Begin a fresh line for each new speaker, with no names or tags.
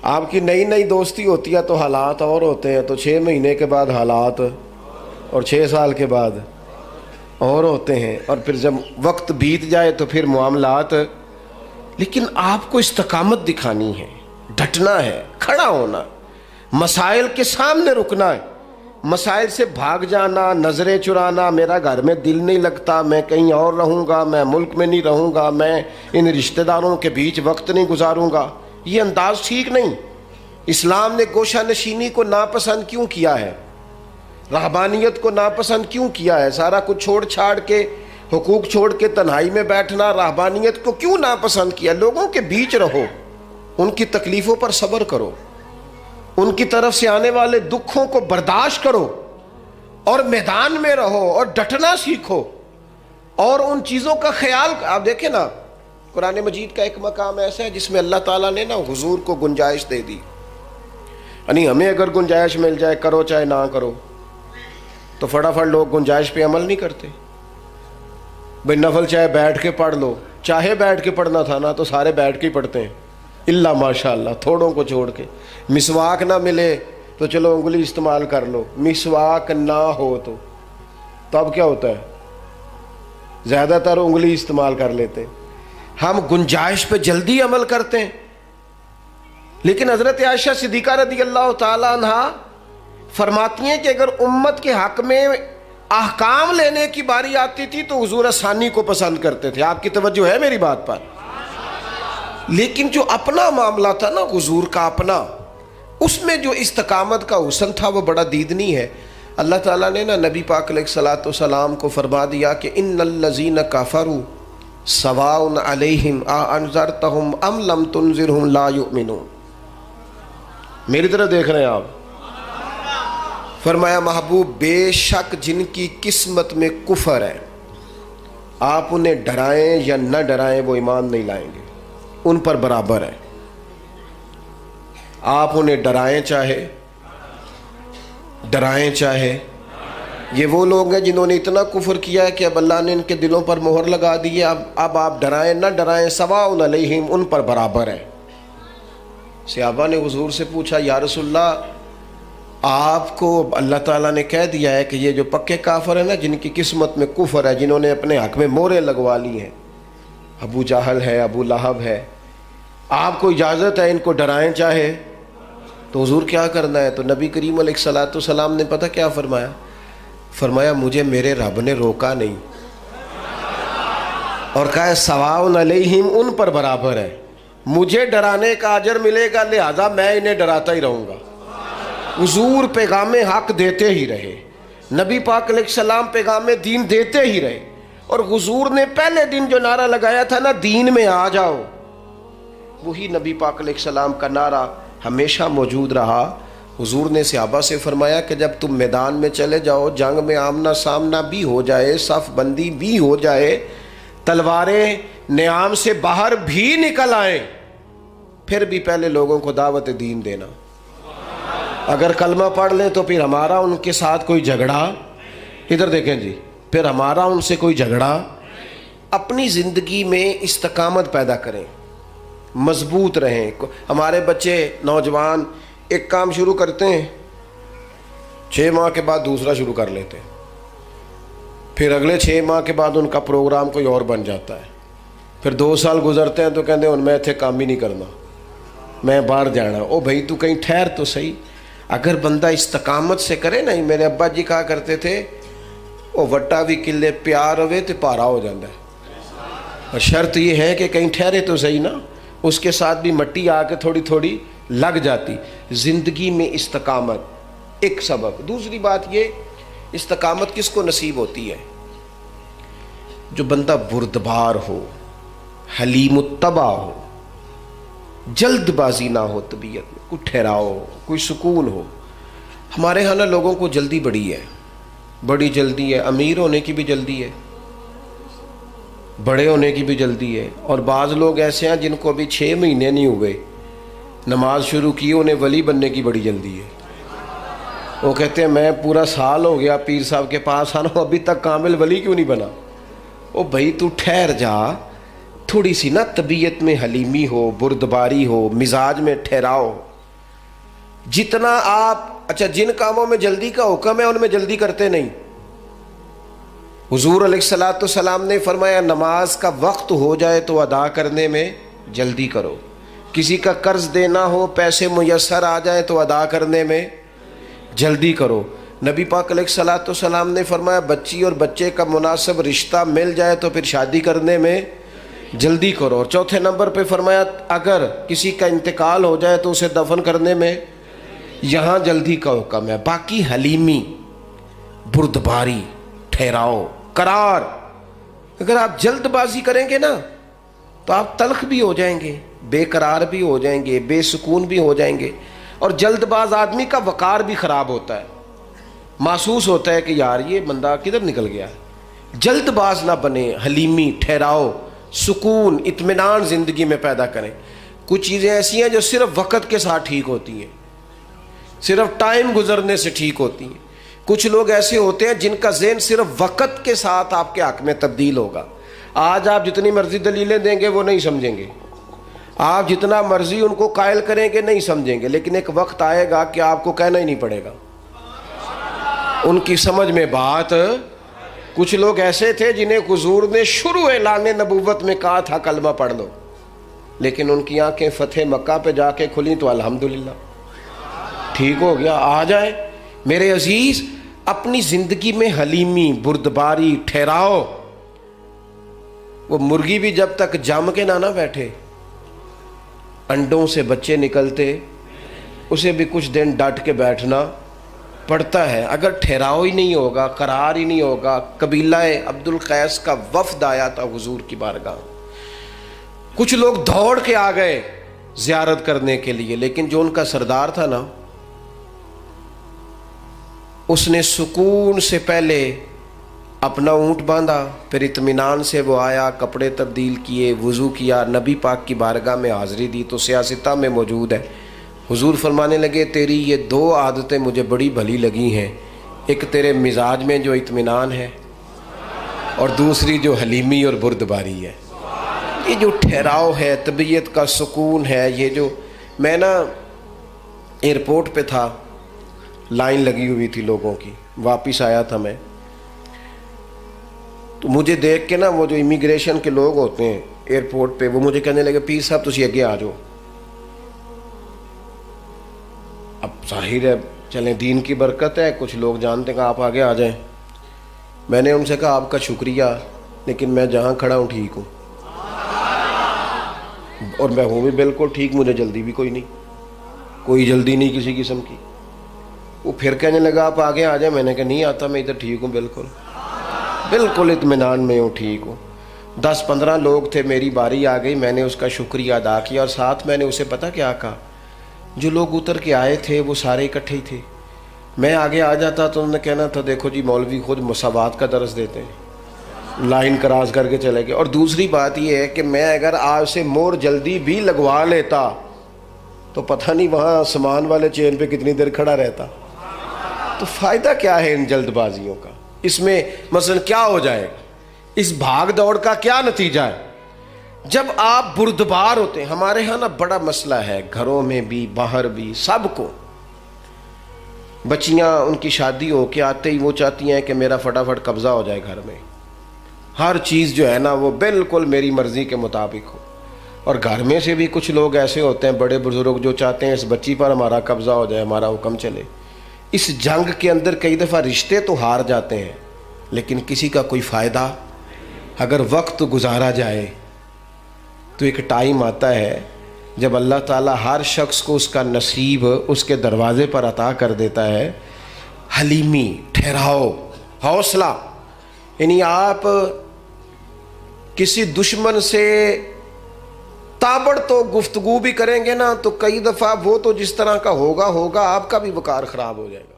आपकी नई नई दोस्ती होती है तो हालात और होते हैं, तो 6 महीने के बाद हालात और 6 साल के बाद और होते हैं, और फिर जब वक्त बीत जाए तो फिर मामलात। लेकिन आपको इस्तकामत दिखानी है, डटना है, खड़ा होना, मसाइल के सामने रुकना है। मसाइल से भाग जाना, नज़रें चुराना, मेरा घर में दिल नहीं लगता, मैं कहीं और रहूँगा, मैं मुल्क में नहीं रहूँगा, मैं इन रिश्तेदारों के बीच वक्त नहीं गुजारूँगा, ये अंदाज ठीक नहीं। इस्लाम ने गोशा नशीनी को नापसंद क्यों किया है? रहबानियत को नापसंद क्यों किया है? सारा कुछ छोड़ छाड़ के, हुकूक छोड़ के तन्हाई में बैठना, रहबानियत को क्यों नापसंद किया? लोगों के बीच रहो, उनकी तकलीफ़ों पर सब्र करो, उनकी तरफ से आने वाले दुखों को बर्दाश्त करो, और मैदान में रहो और डटना सीखो, और उन चीज़ों का ख्याल। आप देखें ना, कुरान मजीद का एक मकाम ऐसा है जिसमें अल्लाह ताला ने ना हुजूर को गुंजाइश दे दी। यानी हमें अगर गुंजाइश मिल जाए, करो चाहे ना करो, तो फटाफट लोग गुंजाइश पे अमल नहीं करते। भाई नफल चाहे बैठ के पढ़ लो, चाहे बैठ के पढ़ना था ना तो सारे बैठ के ही पढ़ते हैं, इल्ला माशाअल्लाह थोड़ों को छोड़ के। मिसवाक ना मिले तो चलो उंगली इस्तेमाल कर लो, मिसवाक ना हो तो अब क्या होता है? ज़्यादातर उंगली इस्तेमाल कर लेते हैं। हम गुंजाइश पे जल्दी अमल करते हैं। लेकिन हज़रत आयशा सिद्दीक़ा रज़ी अल्लाह ताला अन्हा फरमाती हैं कि अगर उम्मत के हक़ में अहकाम लेने की बारी आती थी तो हुजूर आसानी को पसंद करते थे। आपकी तवज्जो है मेरी बात पर? लेकिन जो अपना मामला था ना हुजूर का अपना, उसमें जो इस्तकामत का हुस्न था वो बड़ा दीदनी है। अल्लाह ताला ने ना नबी पाक अलैहिस्सलातु वस्सलाम को फरमा दिया कि इन्नल्लज़ीना कफ़रू सवाउन अलैहिम आ अनज़रतहुम अम लम तुनज़िरहुम ला युमिनून। मेरी तरफ देख रहे हैं आप? फरमाया महबूब, बेशक जिनकी किस्मत में कुफर है, आप उन्हें डराएं या न डराएं वो ईमान नहीं लाएंगे, उन पर बराबर है। आप उन्हें डराएं चाहे ये वो लोग हैं जिन्होंने इतना कुफर किया है कि अब अल्लाह ने इनके दिलों पर मोहर लगा दी है। अब आप डराएं न डराएं, सवाउन अलैहिम, उन पर बराबर है। सहाबा ने हुजूर से पूछा, या रसूलल्लाह, आपको अल्लाह ताला ने कह दिया है कि ये जो पक्के काफिर है ना, जिनकी किस्मत में कुफर है, जिन्होंने अपने हक में मोहरें लगवा ली हैं, अबू जहल है, अबू लहब है, आपको इजाज़त है इनको डराएं चाहे? तो हुजूर क्या करना है? तो नबी करीम अलैहिस्सलातु वस्सलाम ने पता क्या फरमाया? फरमाया मुझे मेरे रब ने रोका नहीं, और कहा सवाउन अलैहिम, उन पर बराबर है। मुझे डराने का अजर मिलेगा, लिहाजा मैं इन्हें डराता ही रहूँगा। हुजूर पैगाम हक देते ही रहे, नबी पाक अलैहिस्सलाम पैगाम दीन देते ही रहे, और हुजूर ने पहले दिन जो नारा लगाया था ना, दीन में आ जाओ, वही नबी पाक अलैहिस्सलाम का नारा हमेशा मौजूद रहा। हुजूर ने सहाबा से फरमाया कि जब तुम मैदान में चले जाओ, जंग में आमना सामना भी हो जाए, सफ़ बंदी भी हो जाए, तलवारें नियाम से बाहर भी निकल आए, फिर भी पहले लोगों को दावत दीन देना। अगर कलमा पढ़ लें तो फिर हमारा उनके साथ कोई झगड़ा, इधर देखें जी, फिर हमारा उनसे कोई झगड़ा। अपनी ज़िंदगी में इस्तकामत पैदा करें, मजबूत रहें। हमारे बच्चे नौजवान एक काम शुरू करते हैं, 6 माह के बाद दूसरा शुरू कर लेते हैं, फिर अगले 6 माह के बाद उनका प्रोग्राम कोई और बन जाता है, फिर 2 साल गुजरते हैं तो कहते हैं मैं इतने काम ही नहीं करना, मैं बाहर जाना। ओ भाई तू कहीं ठहर तो सही। अगर बंदा इस्तकामत से करे ना, मेरे अब्बा जी कहा करते थे, ओ वट्टा भी किले प्यार होवे तो भारा हो जाता है, और शर्त ये है कि कहीं ठहरे तो सही ना, उसके साथ भी मट्टी आके थोड़ी थोड़ी लग जाती। ज़िंदगी में इस्तकामत एक सबक। दूसरी बात ये, इस्तकामत किसको नसीब होती है? जो बंदा बुर्दबार हो, हलीमुत्तबा हो, जल्दबाजी ना हो तबीयत में, कोई ठहराव हो, कोई सुकून हो। हमारे यहाँ ना लोगों को जल्दी बड़ी जल्दी है, अमीर होने की भी जल्दी है, बड़े होने की भी जल्दी है, और बाज़ लोग ऐसे हैं जिनको अभी 6 महीने नहीं हुए नमाज शुरू की, उन्हें वली बनने की बड़ी जल्दी है। वो कहते हैं मैं पूरा साल हो गया पीर साहब के पास आना, अभी तक कामिल वली क्यों नहीं बना? ओ भाई तू ठहर जा, थोड़ी सी ना तबीयत में हलीमी हो, बुर्दबारी हो, मिजाज में ठहराओ। जितना आप, अच्छा जिन कामों में जल्दी का हुक्म है उनमें जल्दी करते नहीं। हुजूर अलैहिस्सलाम ने फरमाया नमाज का वक्त हो जाए तो अदा करने में जल्दी करो। किसी का कर्ज देना हो, पैसे मुयस्सर आ जाए तो अदा करने में जल्दी करो। नबी पाक अलैहिस्सलाम ने फरमाया बच्ची और बच्चे का मुनासिब रिश्ता मिल जाए तो फिर शादी करने में जल्दी करो। और चौथे नंबर पे फरमाया अगर किसी का इंतकाल हो जाए तो उसे दफन करने में यहाँ जल्दी का हुक्म है। बाकी हलीमी, बुर्दबारी, ठहराओ, करार, अगर आप जल्दबाजी करेंगे ना तो आप तल्ख भी हो जाएंगे, बेकरार भी हो जाएंगे, बेसुकून भी हो जाएंगे। और जल्दबाज आदमी का वकार भी खराब होता है, महसूस होता है कि यार ये बंदा किधर निकल गया। जल्दबाज ना बने, हलीमी, ठहराओ, सुकून, इत्मीनान जिंदगी में पैदा करें। कुछ चीज़ें ऐसी हैं जो सिर्फ वक्त के साथ ठीक होती हैं, सिर्फ टाइम गुजरने से ठीक होती हैं। कुछ लोग ऐसे होते हैं जिनका ज़हन सिर्फ वक्त के साथ आपके हक में तब्दील होगा। आज आप जितनी मर्जी दलीलें देंगे वो नहीं समझेंगे, आप जितना मर्जी उनको कायल करेंगे नहीं समझेंगे, लेकिन एक वक्त आएगा कि आपको कहना ही नहीं पड़ेगा, उनकी समझ में बात। कुछ लोग ऐसे थे जिन्हें हुजूर ने शुरू ऐलान नबूवत में कहा था कलमा पढ़ लो, लेकिन उनकी आंखें फतेह मक्का पे जाके खुली तो अल्हम्दुलिल्लाह ठीक हो गया। आ जाए मेरे अजीज, अपनी जिंदगी में हलीमी, बुर्दबारी, ठहराओ। वो मुर्गी भी जब तक जम के ना बैठे, अंडों से बच्चे निकलते, उसे भी कुछ दिन डट के बैठना पड़ता है। अगर ठहराव ही नहीं होगा, करार ही नहीं होगा। कबीला अब्दुल कैस का वफ्द आया था हुजूर की बारगाह, कुछ लोग दौड़ के आ गए ज़ियारत करने के लिए, लेकिन जो उनका सरदार था ना, उसने सुकून से पहले अपना ऊँट बांधा, फिर इत्मीनान से वो आया, कपड़े तब्दील किए, वज़ू किया, नबी पाक की बारगाह में हाज़िरी दी। तो सियासता में मौजूद है, हुजूर फरमाने लगे तेरी ये दो आदतें मुझे बड़ी भली लगी हैं, एक तेरे मिजाज में जो इत्मीनान है और दूसरी जो हलीमी और बुर्दबारी है। ये जो ठहराव है, तबीयत का सुकून है, ये जो, मैं ना एयरपोर्ट पे था, लाइन लगी हुई थी लोगों की, वापस आया था मैं, तो मुझे देख के ना वो जो इमिग्रेशन के लोग होते हैं एयरपोर्ट पे, वो मुझे कहने लगे पीर साहब तुसी अगे आ जाओ। अब जाहिर है चलें दीन की बरकत है, कुछ लोग जानते हैं कि आप आगे आ जाएं। मैंने उनसे कहा आपका शुक्रिया, लेकिन मैं जहाँ खड़ा हूँ ठीक हूँ, और मैं हूँ भी बिल्कुल ठीक, मुझे जल्दी भी कोई नहीं, कोई जल्दी नहीं किसी किस्म की। वो फिर कहने लगा आप आगे आ जाए। मैंने कहा नहीं आता, मैं इधर ठीक हूँ, बिल्कुल बिल्कुल इत्मीनान में हूँ, ठीक हूँ। 10-15 लोग थे, मेरी बारी आ गई, मैंने उसका शुक्रिया अदा किया, और साथ मैंने उसे पता क्या कहा, जो लोग उतर के आए थे वो सारे इकट्ठे ही थे। मैं आगे आ जाता तो उन्होंने कहना था देखो जी मौलवी खुद मुसावात का दर्स देते हैं, लाइन क्रॉस करके चले गए। और दूसरी बात यह है कि मैं अगर आज से मोर जल्दी भी लगवा लेता तो पता नहीं वहाँ सामान वाले चेन पे कितनी देर खड़ा रहता। तो फ़ायदा क्या है इन जल्दबाजियों का? इसमें मसलन क्या हो जाएगा, इस भाग दौड़ का क्या नतीजा है? जब आप बुर्दबार होते हैं, हमारे यहाँ ना बड़ा मसला है, घरों में भी बाहर भी सबको, बच्चियाँ उनकी शादी हो के आते ही वो चाहती हैं कि मेरा फटाफट कब्ज़ा हो जाए घर में, हर चीज़ जो है ना वो बिल्कुल मेरी मर्ज़ी के मुताबिक हो। और घर में से भी कुछ लोग ऐसे होते हैं, बड़े बुजुर्ग, जो चाहते हैं इस बच्ची पर हमारा कब्ज़ा हो जाए, हमारा हुक्म चले। इस जंग के अंदर कई दफ़ा रिश्ते तो हार जाते हैं, लेकिन किसी का कोई फ़ायदा। अगर वक्त गुजारा जाए तो एक टाइम आता है जब अल्लाह ताला हर शख्स को उसका नसीब उसके दरवाज़े पर अता कर देता है। हलीमी, ठहराओ, हौसला, यानी आप किसी दुश्मन से ताबड़तोड़ गुफ्तगू भी करेंगे ना तो कई दफ़ा वो तो जिस तरह का होगा आपका भी वकार ख़राब हो जाएगा।